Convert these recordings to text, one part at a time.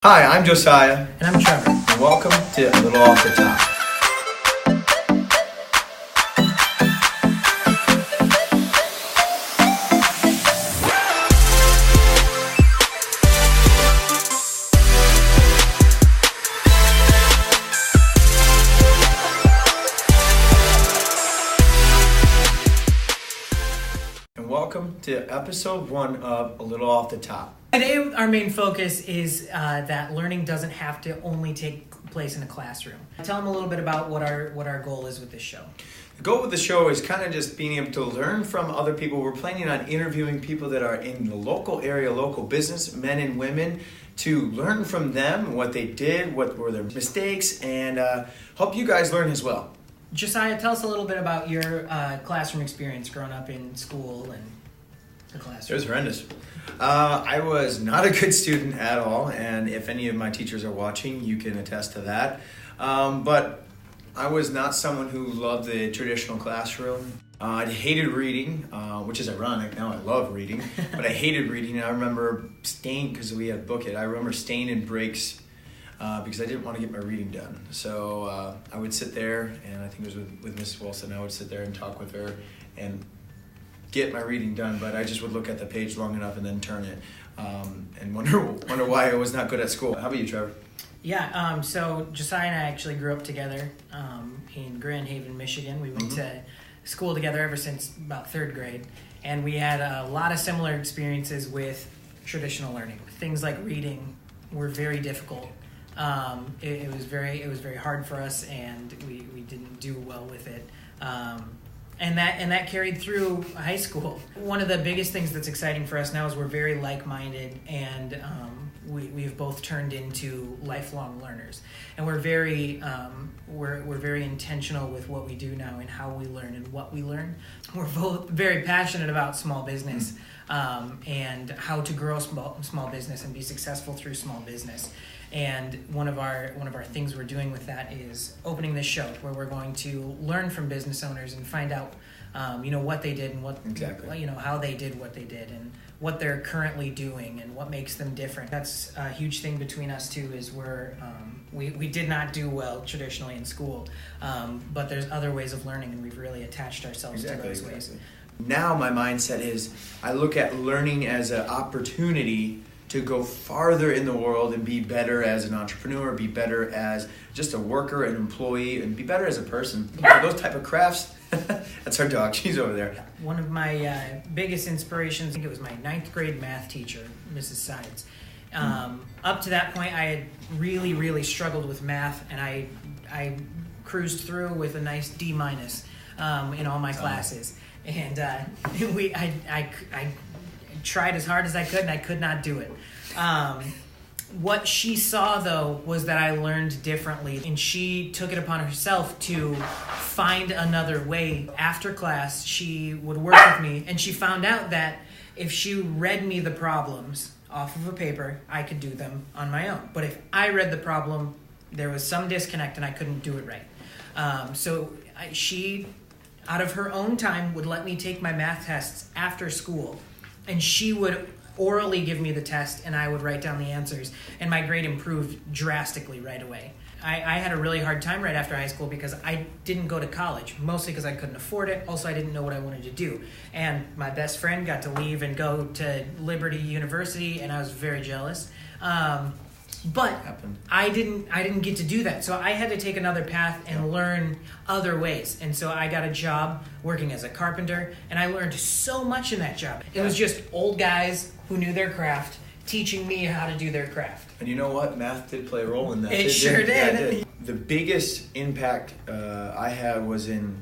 Hi, I'm Josiah. And I'm Trevor. And welcome to A Little Off the Top. And welcome to episode 1 of A Little Off the Top. Today, our main focus is that learning doesn't have to only take place in a classroom. Tell them a little bit about what our goal is with this show. The goal with the show is kind of just being able to learn from other people. We're planning on interviewing people that are in the local area, local business, men and women, to learn from them what they did, what were their mistakes, and help you guys learn as well. Josiah, tell us a little bit about your classroom experience growing up in school and the classroom. It was horrendous. I was not a good student at all, and if any of my teachers are watching, you can attest to that. But I was not someone who loved the traditional classroom. I hated reading, which is ironic. Now I love reading, but I hated reading. And I remember staying, because we had book it, I remember staying in breaks because I didn't want to get my reading done. So I would sit there, and I think it was with Mrs. Wilson, I would sit there and talk with her and get my reading done, but I just would look at the page long enough and then turn it and wonder why I was not good at school. How about you, Trevor? Yeah, so Josiah and I actually grew up together in Grand Haven, Michigan. We went to school together ever since about third grade, and we had a lot of similar experiences with traditional learning. Things like reading were very difficult. It was very hard for us, and we didn't do well with it. And that carried through high school. One of the biggest things that's exciting for us now is we're very like-minded, and we've both turned into lifelong learners. And we're very intentional with what we do now and how we learn and what we learn. We're both very passionate about small business and how to grow small business and be successful through small business. And one of our things we're doing with that is opening this show where we're going to learn from business owners and find out, what they did and how they did what they did and what they're currently doing and what makes them different. That's a huge thing between us too. Is we did not do well traditionally in school, but there's other ways of learning, and we've really attached ourselves to those ways. Now my mindset is I look at learning as an opportunity to go farther in the world and be better as an entrepreneur, be better as just a worker, an employee, and be better as a person. For those type of crafts, that's our dog. She's over there. One of my biggest inspirations, I think it was my 9th grade math teacher, Mrs. Sides. Up to that point, I had really, really struggled with math, and I cruised through with a nice D- in all my classes. And I tried as hard as I could, and I could not do it. What she saw, though, was that I learned differently, and she took it upon herself to find another way. After class, she would work with me, and she found out that if she read me the problems off of a paper, I could do them on my own. But if I read the problem, there was some disconnect, and I couldn't do it right. She, out of her own time, would let me take my math tests after school, and she would orally give me the test, and I would write down the answers, and my grade improved drastically right away. I had a really hard time right after high school because I didn't go to college, mostly because I couldn't afford it. Also, I didn't know what I wanted to do. And my best friend got to leave and go to Liberty University, and I was very jealous. But I didn't get to do that. So I had to take another path and learn other ways. And so I got a job working as a carpenter, and I learned so much in that job. It was just old guys who knew their craft teaching me how to do their craft. And you know what? Math did play a role in that. It sure did. Yeah, it did. The biggest impact I had was and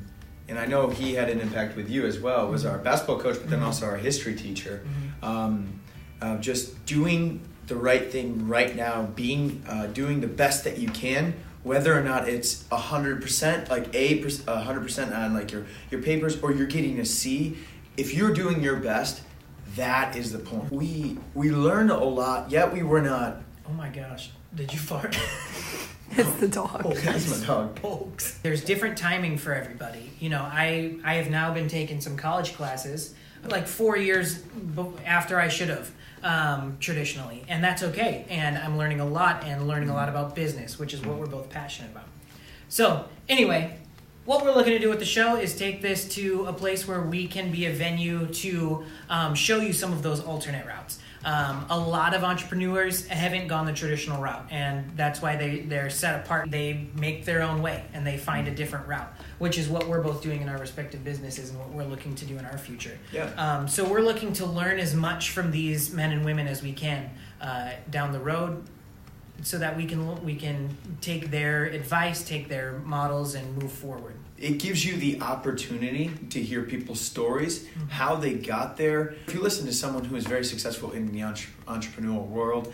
I know he had an impact with you as well, was our basketball coach, but then also our history teacher. Just doing the right thing right now, doing the best that you can, whether or not it's 100%, like 100% on like your papers, or you're getting a C. If you're doing your best, that is the point. We learned a lot, yet we were not. Oh my gosh, did you fart? It's the dog. That's my dog. There's different timing for everybody. I have now been taking some college classes like 4 years after I should have, traditionally, and that's okay. And I'm learning a lot and learning a lot about business, which is what we're both passionate about. So anyway, what we're looking to do with the show is take this to a place where we can be a venue to show you some of those alternate routes. A lot of entrepreneurs haven't gone the traditional route, and that's why they're set apart. They make their own way, and they find a different route, which is what we're both doing in our respective businesses and what we're looking to do in our future. Yeah. So we're looking to learn as much from these men and women as we can down the road, so that we can take their advice, take their models, and move forward. It gives you the opportunity to hear people's stories, how they got there. If you listen to someone who is very successful in the entrepreneurial world,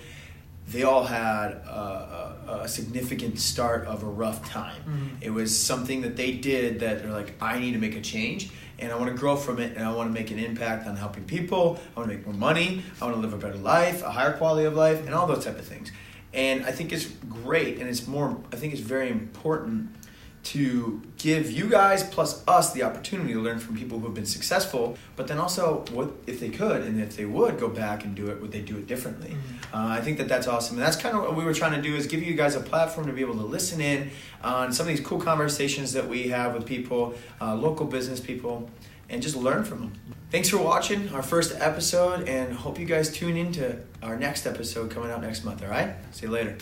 they all had a significant start of a rough time. It was something that they did that they're like, I need to make a change, and I want to grow from it, and I want to make an impact on helping people. I want to make more money. I want to live a better life, a higher quality of life, and all those type of things. And I think it's great, and I think it's very important to give you guys plus us the opportunity to learn from people who have been successful, but then also what if they could, and if they would go back and do it, would they do it differently? I think that's awesome, and that's kind of what we were trying to do, is give you guys a platform to be able to listen in on some of these cool conversations that we have with people, local business people, and just learn from them. Thanks for watching our first episode, and hope you guys tune in to our next episode coming out next month, all right? See you later.